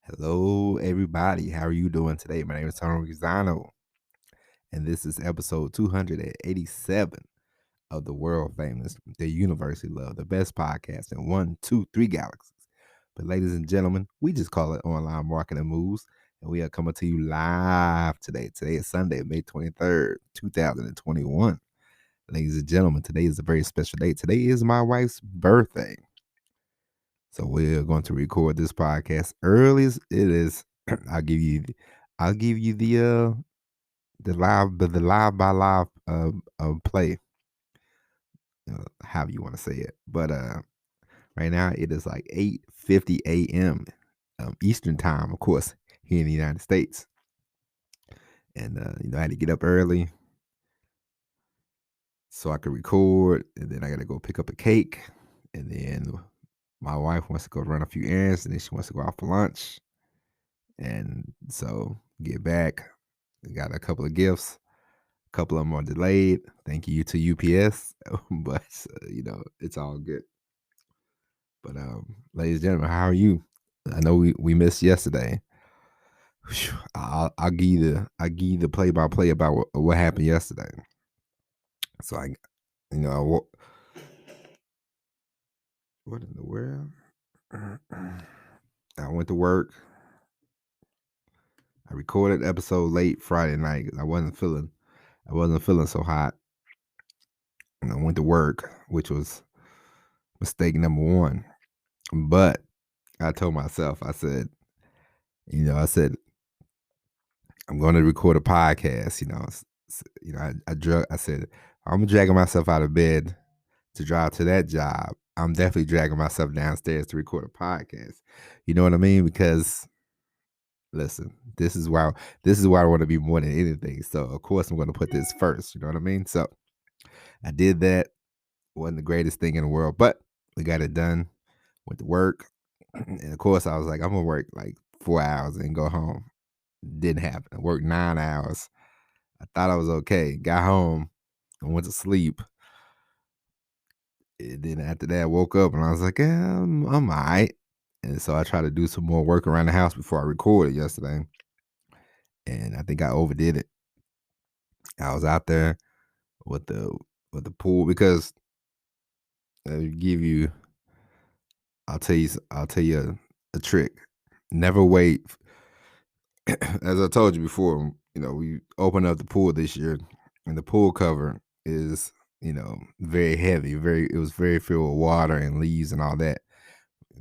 Hello, everybody. How are you doing today? My name is Tony Rizano, and this is episode 287 of the world famous, the University Love, the best podcast in one, two, three galaxies. But, ladies and gentlemen, we just call it Online Marketing Moves, and we are coming to you live today. Today is Sunday, May 23rd, 2021. Ladies and gentlemen, today is a very special day. Today is my wife's birthday. So we're going to record this podcast early as it is. I'll give you the live by live play, however you want to say it. But right now it is like 8:50 a.m. Eastern time, of course, here in the United States. And I had to get up early so I could record, and then I got to go pick up a cake, and then my wife wants to go run a few errands, and then she wants to go out for lunch. And so get back, we got a couple of gifts. A couple of them are delayed. Thank you to UPS, but it's all good. But ladies and gentlemen, how are you? I know we missed yesterday. Whew, I'll give you the play by play about what happened yesterday. So you know, what in the world? I went to work. I recorded the episode late Friday night. I wasn't feeling so hot. And I went to work, which was mistake number one. But I told myself, I said, I'm going to record a podcast. I said, I'm dragging myself out of bed to drive to that job. I'm definitely dragging myself downstairs to record a podcast. You know what I mean? Because listen, this is why I want to be more than anything. So of course I'm going to put this first. You know what I mean? So I did that. Wasn't the greatest thing in the world, but we got it done. Went to work, and of course I was like, I'm gonna work like 4 hours and go home. Didn't happen. I worked 9 hours. I thought I was okay. Got home and went to sleep. And then after that, I woke up and I was like, I'm all right. And so I tried to do some more work around the house before I recorded yesterday. And I think I overdid it. I was out there with the pool because give you I'll tell you a trick. Never wait. As I told you before, we opened up the pool this year, and the pool cover is, very heavy. It was very filled with water and leaves and all that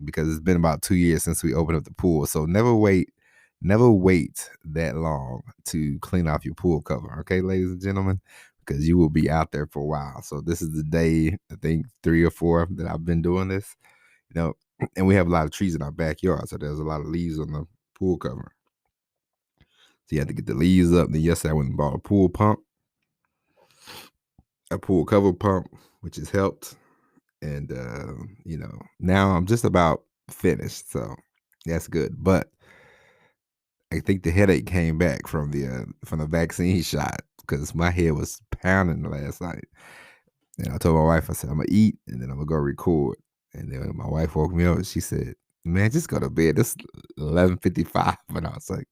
because it's been about 2 years since we opened up the pool. So never wait that long to clean off your pool cover. Okay, ladies and gentlemen, because you will be out there for a while. So this is the day, I think 3 or 4 that I've been doing this, and we have a lot of trees in our backyard. So there's a lot of leaves on the pool cover. So you have to get the leaves up. Then yesterday I went and bought a pool cover pump, which has helped. And now I'm just about finished. So that's good. But I think the headache came back from the vaccine shot because my head was pounding last night. And I told my wife, I said, I'm gonna eat and then I'm gonna go record. And then my wife woke me up and she said, man, just go to bed. It's 11:55. And I was like,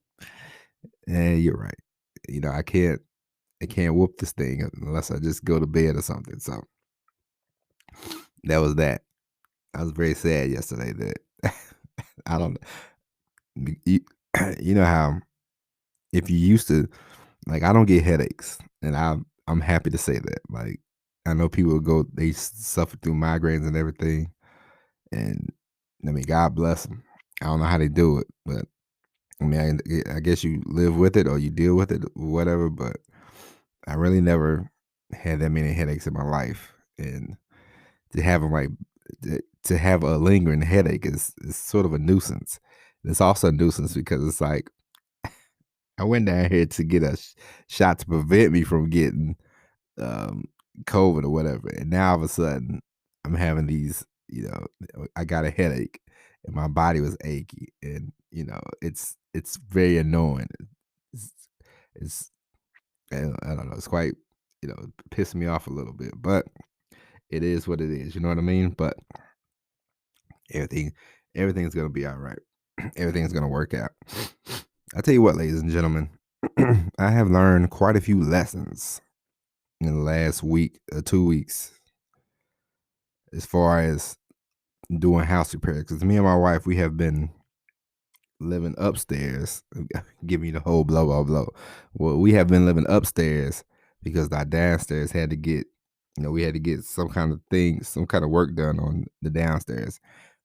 you're right. I can't whoop this thing unless I just go to bed or something. So that was that. I was very sad yesterday that I don't you, you know how if you used to like I don't get headaches and I'm happy to say that. Like I know people they suffer through migraines and everything, and I mean God bless them. I don't know how they do it, but I mean I guess you live with it or you deal with it or whatever, but I really never had that many headaches in my life, and to have them to have a lingering headache is sort of a nuisance. And it's also a nuisance because it's like I went down here to get a shot to prevent me from getting um, COVID or whatever, and now all of a sudden I'm having these. I got a headache, and my body was achy, and it's very annoying. It's, it's I don't know. It's quite pissing me off a little bit, but it is what it is. You know what I mean? But everything everything's gonna be all right. everything's gonna work out. I tell you what, ladies and gentlemen, I have learned quite a few lessons in the last week or 2 weeks as far as doing house repairs. Because me and my wife, we have been living upstairs. Give me the whole blow, blow, blow. Well, we have been living upstairs because our downstairs had to get, we had to get some kind of thing, some kind of work done on the downstairs.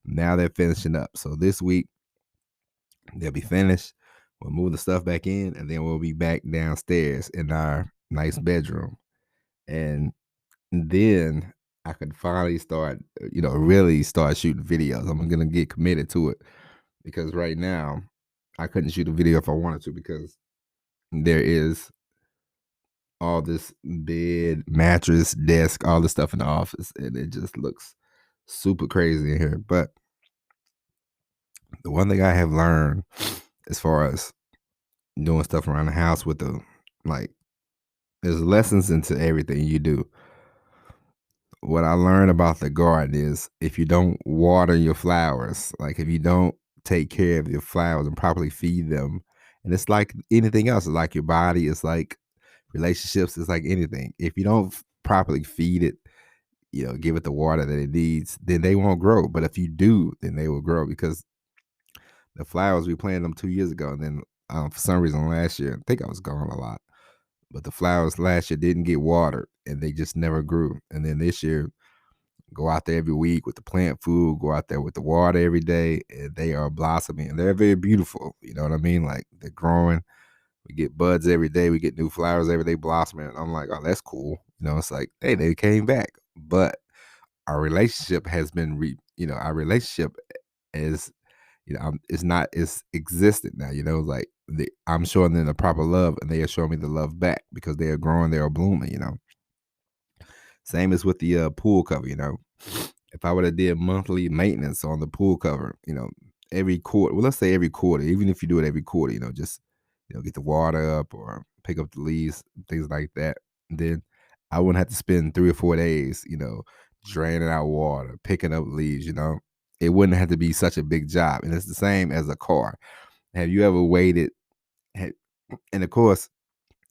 Now they're finishing up. So this week they'll be finished. We'll move the stuff back in, and then we'll be back downstairs in our nice bedroom. And then I could finally start, really start shooting videos. I'm gonna get committed to it because right now I couldn't shoot a video if I wanted to because there is all this bed, mattress, desk, all this stuff in the office, and it just looks super crazy in here. But the one thing I have learned as far as doing stuff around the house with like, there's lessons into everything you do. What I learned about the garden is if you don't water your flowers, like if you don't take care of your flowers and properly feed them, and it's like anything else, it's like your body, it's like relationships, it's like anything. If you don't properly feed it, give it the water that it needs, then they won't grow. But if you do, then they will grow because the flowers, we planted them 2 years ago, and then for some reason last year, I think I was gone a lot, but the flowers last year didn't get watered and they just never grew. And then this year, go out there every week with the plant food, go out there with the water every day, and they are blossoming and they're very beautiful. You know what I mean? Like they're growing. We get buds every day. We get new flowers every day blossoming. I'm like, oh, that's cool. It's like, hey, they came back. But our relationship has been, our relationship is, it's not, it's existent now, like I'm showing them the proper love and they are showing me the love back because they are growing, they are blooming. Same as with the pool cover, if I would have did monthly maintenance on the pool cover, every quarter, well, let's say every quarter, even if you do it every quarter, just, get the water up or pick up the leaves, things like that, then I wouldn't have to spend 3 or 4 days, draining out water, picking up leaves, it wouldn't have to be such a big job. And it's the same as a car. Have you ever waited? And of course,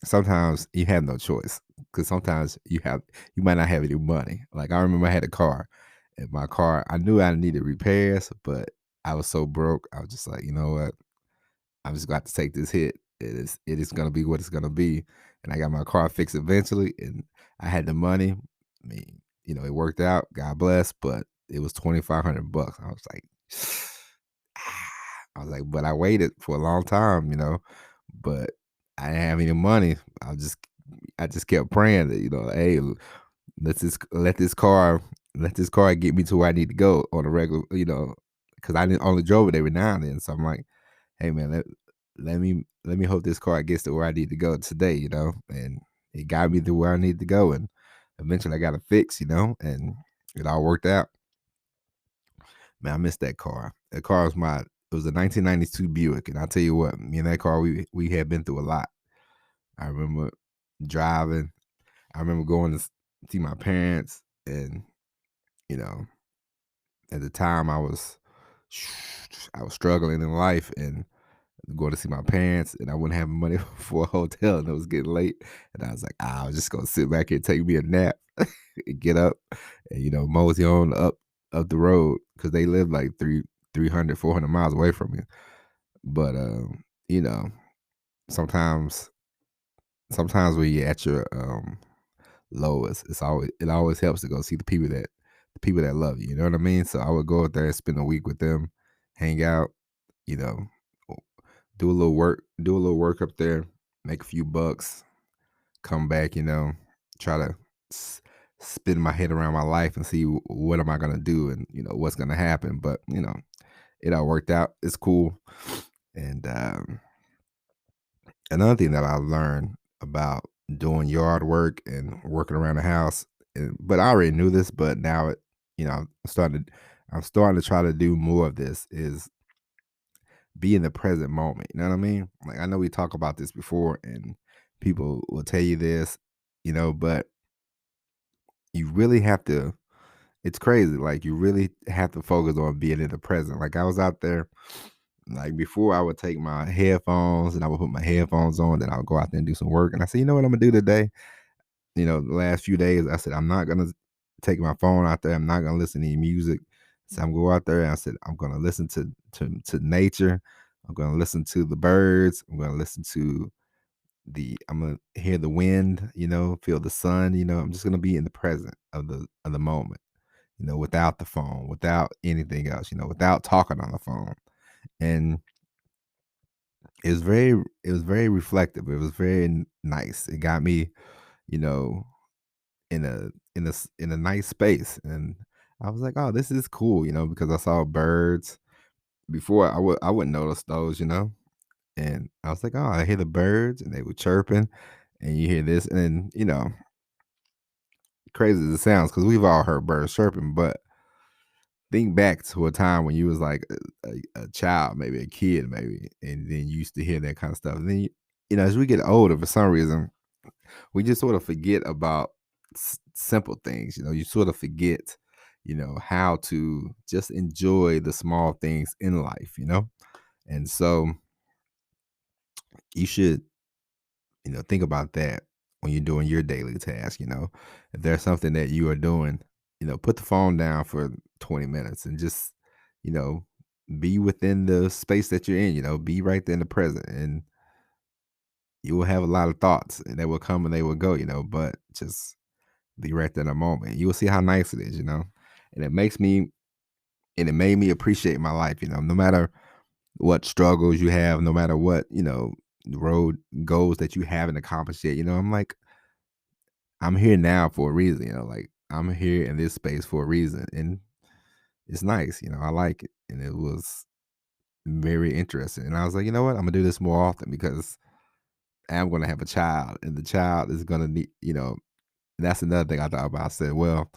sometimes you have no choice because sometimes you might not have any money. Like I remember I had a car, and my car, I knew I needed repairs, but I was so broke. I was just like, you know what? I'm just got to take this hit. It is gonna be what it's gonna be. And I got my car fixed eventually, and I had the money. I mean, it worked out. God bless, but it was $2,500. I was like, but I waited for a long time, but I didn't have any money. I just kept praying that, hey, let this car get me to where I need to go on a regular, because I didn't only drove it every now and then. So I'm like, hey man, let me hope this car gets to where I need to go today, and it got me to where I need to go, and eventually I got it fixed, and it all worked out. Man, I missed that car. That car was it was a 1992 Buick, and I tell you what, me and that car, we had been through a lot. I remember driving. I remember going to see my parents, and you know, at the time I was struggling in life and going to see my parents, and I wouldn't have money for a hotel, and it was getting late, and I was like, I was just gonna sit back here, take me a nap, and get up, and mosey on up the road because they live like 300, 400 miles away from me. But you know, sometimes when you're at your lowest, it always helps to go see the people that love you. You know what I mean? So I would go out there and spend a week with them, hang out, you know, do a little work up there, make a few bucks, come back, try to spin my head around my life and see what am I gonna do and what's gonna happen. But it all worked out. It's cool. And another thing that I learned about doing yard work and working around the house, but I already knew this, but now I'm starting to try to do more of this is be in the present moment. You know what I mean? Like I know we talk about this before and people will tell you this, but you really have to, it's crazy. Like you really have to focus on being in the present. Like I was out there Like before, I would take my headphones and I would put my headphones on, then I would go out there and do some work. And I said, you know what I'm gonna do today? The last few days, I said, I'm not gonna take my phone out there. I'm not gonna listen to any music. So I'm gonna go out there and I said, I'm gonna listen to nature. I'm gonna listen to the birds. I'm gonna listen to I'm gonna hear the wind, feel the sun, I'm just gonna be in the present of the moment, without the phone, without anything else, without talking on the phone. And it was very reflective. It was very nice. It got me, you know, in a nice space. And I was like, oh, this is cool, because I saw birds. Before I wouldn't notice those, and I was like, oh, I hear the birds and they were chirping, and you hear this, and crazy as it sounds, because we've all heard birds chirping, but think back to a time when you was like a child, maybe a kid, maybe, and then you used to hear that kind of stuff. And then as we get older, for some reason, we just sort of forget about simple things. You sort of forget, how to just enjoy the small things in life. And so you should, think about that when you're doing your daily task. If there's something that you are doing, put the phone down for 20 minutes and just, you know, be within the space that you're in, be right there in the present. And you will have a lot of thoughts and they will come and they will go, but just be right there in a moment. You will see how nice it is, and it made me appreciate my life, no matter what struggles you have, no matter what, the road goals that you haven't accomplished yet. I'm like, I'm here now for a reason, like I'm here in this space for a reason. And it's nice, I like it. And it was very interesting. And I was like, you know what? I'm gonna do this more often because I'm gonna have a child and the child is gonna need, that's another thing I thought about. I said, well,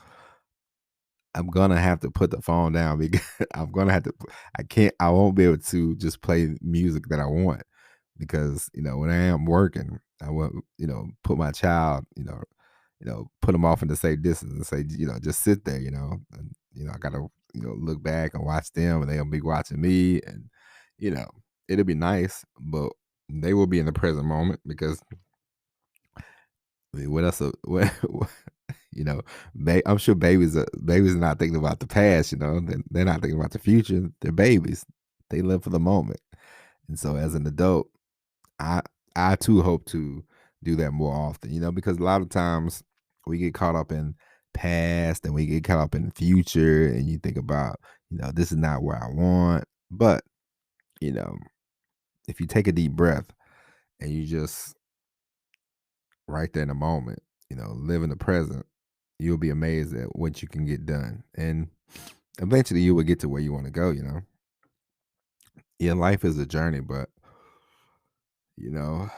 I'm gonna have to put the phone down because I'm gonna have to. I won't be able to just play music that I want because when I am working, I will put my child put them off in the safe distance and say just sit there and I gotta look back and watch them and they'll be watching me and you know it'll be nice, but they will be in the present moment because I mean, what else? You know, I'm sure babies are not thinking about the past. They're not thinking about the future. They're babies. They live for the moment. And so, as an adult, I I too hope to do that more often. Because a lot of times we get caught up in past and we get caught up in the future, and you think about this is not where I want. But you know, if you take a deep breath and you just right there in the moment, live in the present, you'll be amazed at what you can get done. And eventually you will get to where you want to go. Yeah, life is a journey, but, you know,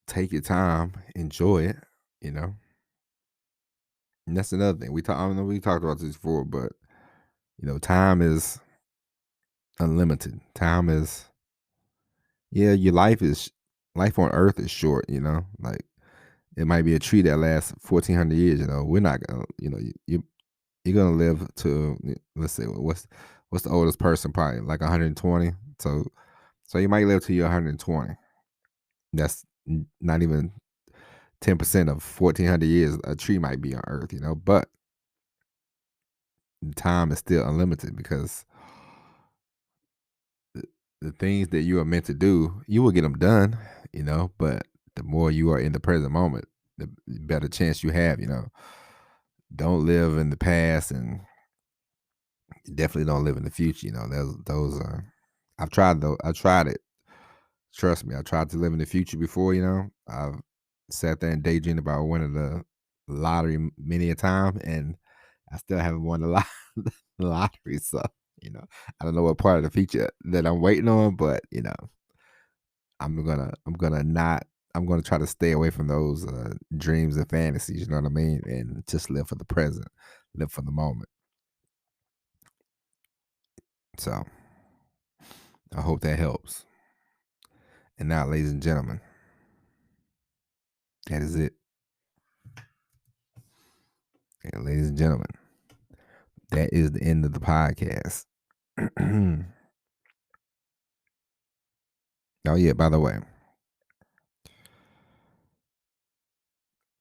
take your time, enjoy it, you know. And that's another thing. I don't know we talked about this before, but time is unlimited. Time is yeah, your life on earth is short, like it might be a tree that lasts 1400 years, we're not gonna, you're gonna live to let's say what's the oldest person probably like 120. So you might live till you're 120. That's not even 10% of 1400 years a tree might be on Earth, but time is still unlimited because the, the things that you are meant to do, you will get them done, but the more you are in the present moment, the better chance you have. Don't live in the past and definitely don't live in the future. Those are I've tried though. I tried it. Trust me, I tried to live in the future before. I've sat there and daydreamed about winning the lottery many a time, and I still haven't won the, the lottery. So I don't know what part of the future that I'm waiting on, but I'm gonna not. I'm gonna try to stay away from those dreams and fantasies. You know what I mean, and just live for the present, live for the moment. So I hope that helps. And now, ladies and gentlemen, that is it. And ladies and gentlemen, that is the end of the podcast. Oh yeah, by the way,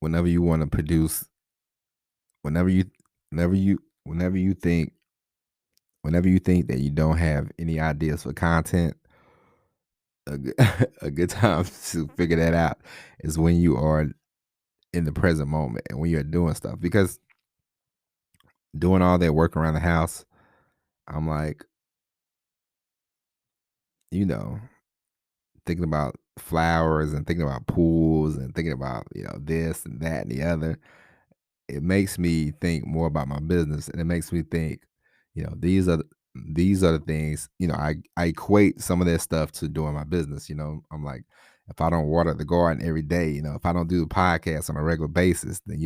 whenever you want to produce, whenever you whenever you think whenever you think that you don't have any ideas for content, a good, a good time to figure that out is when you are in the present moment and when you're doing stuff. Because doing all that work around the house, I'm like, you know, thinking about flowers and thinking about pools and thinking about, this and that and the other. It makes me think more about my business, and it makes me think, you know, these are the things, I equate some of that stuff to doing my business. I'm like, if I don't water the garden every day, if I don't do the podcast on a regular basis, then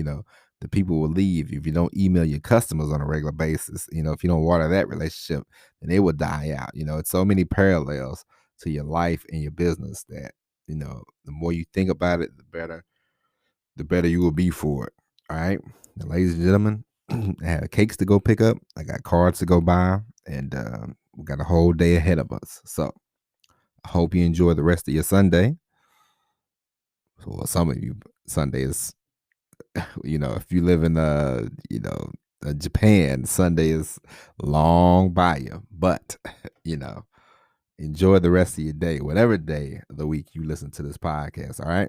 the people will leave. If you don't email your customers on a regular basis, if you don't water that relationship, then they will die out. It's so many parallels to your life and your business that, the more you think about it, the better you will be for it. All right. Now, ladies and gentlemen, I have cakes to go pick up. I got cards to go buy, and we got a whole day ahead of us. So I hope you enjoy the rest of your Sunday. So, well, some of you, Sunday is, if you live in, Japan, Sunday is long by you. But, you know, enjoy the rest of your day, whatever day of the week you listen to this podcast. All right.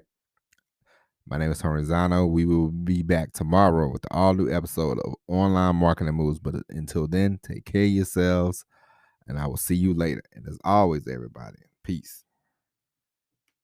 My name is Tony Zano. We will be back tomorrow with the all new episode of Online Marketing Moves. But until then, take care of yourselves, and I will see you later. And as always, everybody, peace.